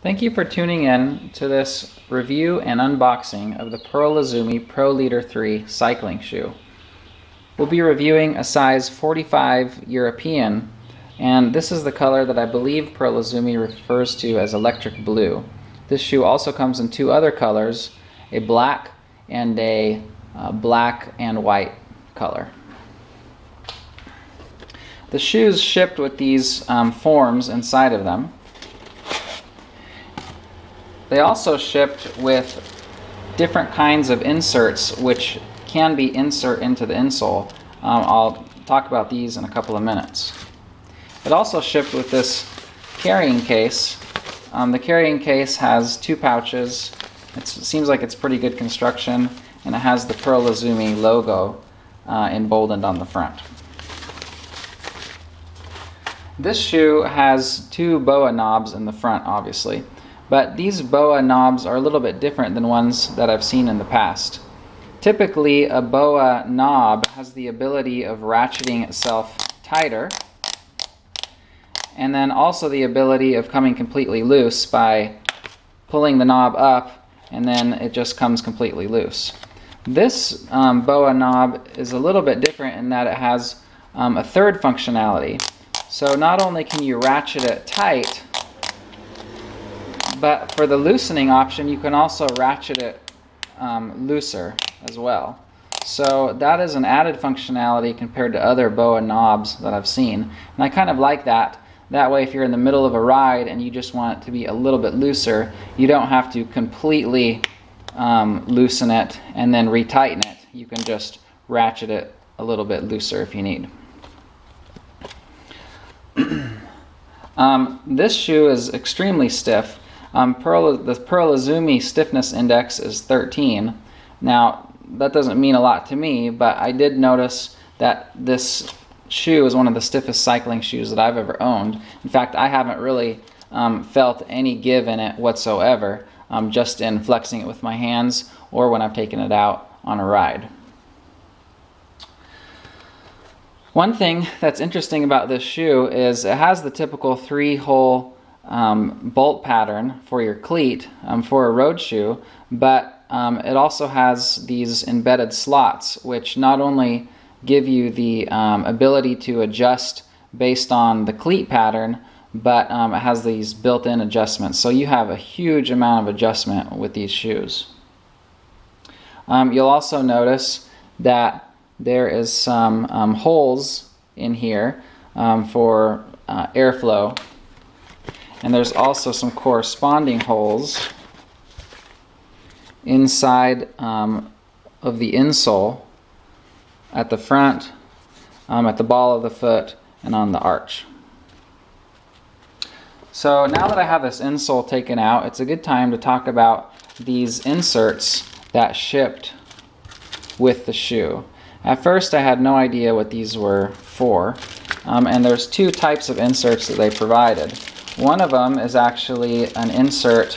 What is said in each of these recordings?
Thank you for tuning in to this review and unboxing of the Pearl Izumi Pro Leader 3 cycling shoe. We'll be reviewing a size 45 European, and this is the color that I believe Pearl Izumi refers to as electric blue. This shoe also comes in two other colors, a black and a black and white color. The shoes shipped with these forms inside of them. They also shipped with different kinds of inserts which can be insert into the insole. I'll talk about these in a couple of minutes. It also shipped with this carrying case. The carrying case has two pouches. It seems like it's pretty good construction, and it has the Pearl Izumi logo emboldened on the front. This shoe has two Boa knobs in the front, obviously. But these Boa knobs are a little bit different than ones that I've seen in the past. Typically, a Boa knob has the ability of ratcheting itself tighter, and then also the ability of coming completely loose by pulling the knob up, and then it just comes completely loose. This Boa knob is a little bit different in that it has a third functionality. So not only can you ratchet it tight, but for the loosening option, you can also ratchet it looser as well. So that is an added functionality compared to other Boa knobs that I've seen. And I kind of like that. That way, if you're in the middle of a ride and you just want it to be a little bit looser, you don't have to completely loosen it and then retighten it. You can just ratchet it a little bit looser if you need. This shoe is extremely stiff. The Pearl Izumi stiffness index is 13. Now, that doesn't mean a lot to me, but I did notice that this shoe is one of the stiffest cycling shoes that I've ever owned. In fact, I haven't really felt any give in it whatsoever, just in flexing it with my hands or when I've taken it out on a ride. One thing that's interesting about this shoe is it has the typical 3-hole bolt pattern for your cleat for a road shoe, but it also has these embedded slots which not only give you the ability to adjust based on the cleat pattern, but it has these built-in adjustments, so you have a huge amount of adjustment with these shoes. You'll also notice that there is some holes in here for airflow. And there's also some corresponding holes inside of the insole at the front, at the ball of the foot, and on the arch. So now that I have this insole taken out, it's a good time to talk about these inserts that shipped with the shoe. At first I had no idea what these were for, and there's two types of inserts that they provided. One of them is actually an insert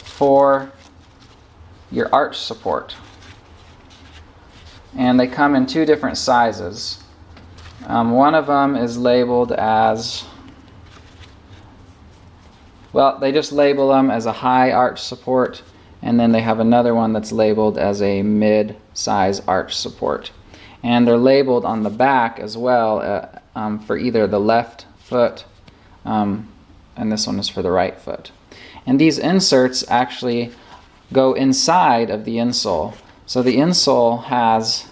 for your arch support. And they come in two different sizes. One of them is labeled as, well, they just label them as a high arch support, and then they have another one that's labeled as a mid-size arch support. And they're labeled on the back as well for either the left foot, and this one is for the right foot. And these inserts actually go inside of the insole. So the insole has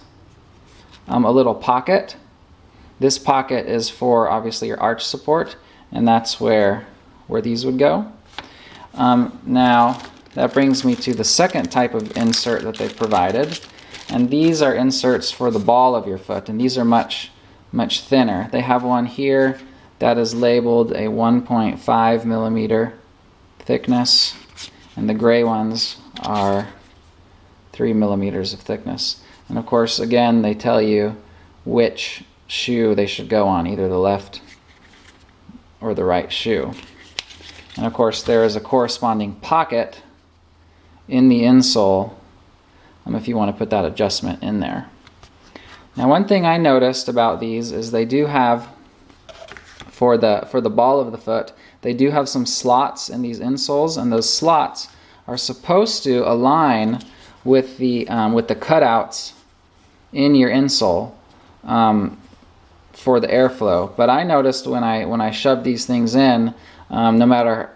a little pocket. This pocket is for obviously your arch support, and that's where these would go. Now that brings me to the second type of insert that they've provided, and these are inserts for the ball of your foot, and these are much thinner. They have one here that is labeled a 1.5 millimeter thickness, and the gray ones are 3 millimeters of thickness. And of course, again, they tell you which shoe they should go on, either the left or the right shoe. And of course, there is a corresponding pocket in the insole if you want to put that adjustment in there. Now, one thing I noticed about these is they do have for the ball of the foot. They do have some slots in these insoles, and those slots are supposed to align with the cutouts in your insole for the airflow. But I noticed when I shoved these things in, no matter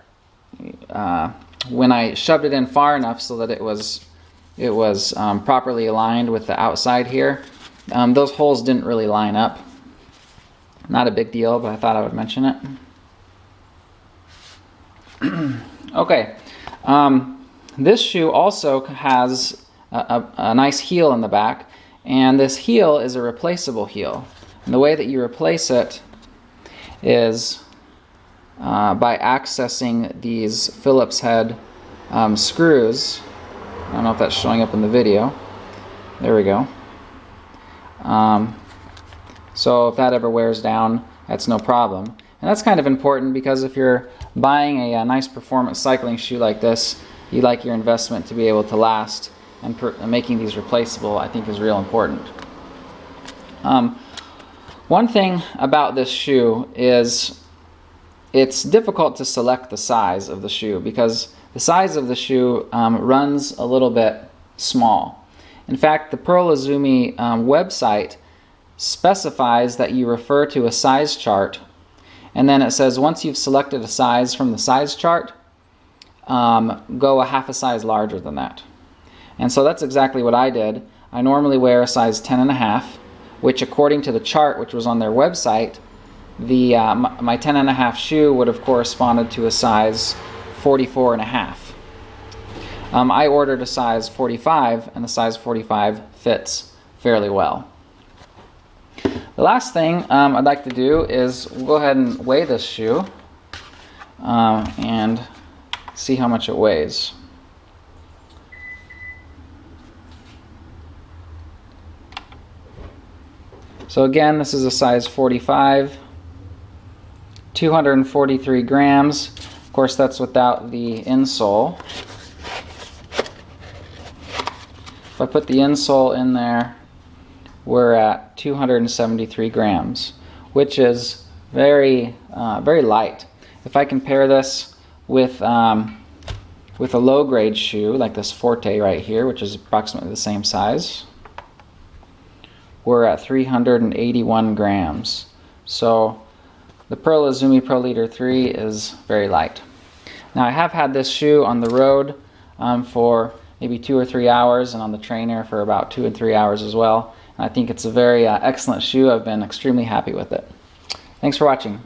when I shoved it in far enough so that it was properly aligned with the outside here, those holes didn't really line up. Not a big deal, but I thought I would mention it. Okay, this shoe also has a nice heel in the back, and this heel is a replaceable heel. And the way that you replace it is by accessing these Phillips head screws. I don't know if that's showing up in the video. There we go. So if that ever wears down, that's no problem. And that's kind of important because if you're buying a nice performance cycling shoe like this, you like your investment to be able to last, and making these replaceable I think is real important. One thing about this shoe is it's difficult to select the size of the shoe because the size of the shoe runs a little bit small. In fact, the Pearl Izumi website specifies that you refer to a size chart, and then it says once you've selected a size from the size chart, go a half a size larger than that. And so that's exactly what I did. I normally wear a size 10.5, which according to the chart which was on their website, my 10.5 shoe would have corresponded to a size 44.5. I ordered a size 45, and the size 45 fits fairly well. The last thing I'd like to do is we'll go ahead and weigh this shoe and see how much it weighs. So again, this is a size 45, 243 grams. Of course, that's without the insole. If I put the insole in there, we're at 273 grams, which is very light. If I compare this with a low-grade shoe like this Forte right here, which is approximately the same size, we're at 381 grams. So the Pearl Izumi Pro Leader 3 is very light. Now I have had this shoe on the road for maybe 2 or 3 hours, and on the trainer for about 2 and 3 hours as well. I think it's a very excellent shoe. I've been extremely happy with it. Thanks for watching.